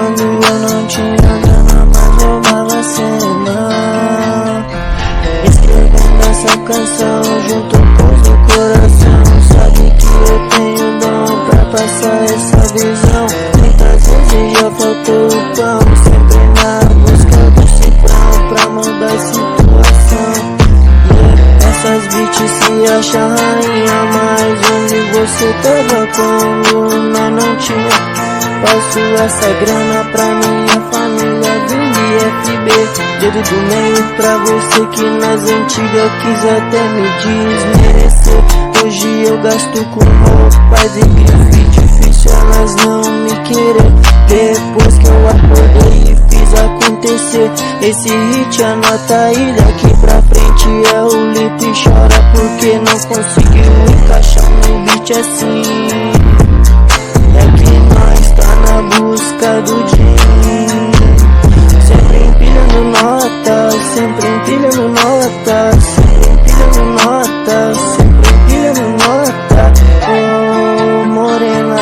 quando eu não tinha grana, mas roubava cena. Escrevendo essa canção junto com seu coração. Sabe que eu tenho dom pra passar essa visão. Muitas vezes já faltou o pão, sempre na busca do cifrão pra mudar a situação. Essas beats se acham rainha, mas onde você tava quando nós não tinha? Passo essa grana pra minha família, vim FB, dedo do meio pra você que nas antigas quis até me desmerecer. Hoje eu gasto com roupas e grife, difícil elas não me querer. Depois que eu acordei e fiz acontecer, esse hit anota aí, daqui pra frente é o Lipe. Chora porque não conseguiu encaixar no beat assim. É que nós tá na busca do din, sempre empilhando notas, sempre empilhando notas, sempre empilhando notas, sempre empilhando nota. Oh morena,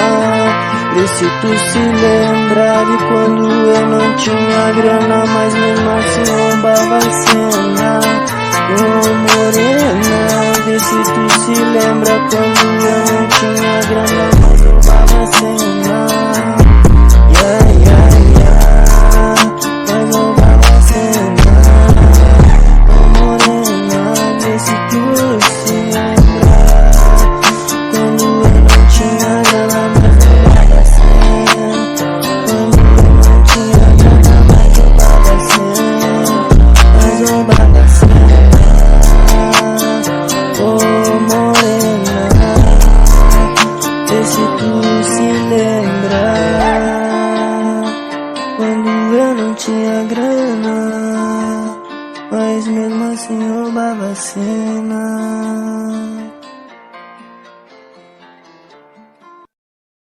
vê se tu se lembra de quando eu não tinha grana, mas mesmo assim roubava a cena. Oh morena, vê se tu se lembra quando eu não tinha grana, mas roubava a cena.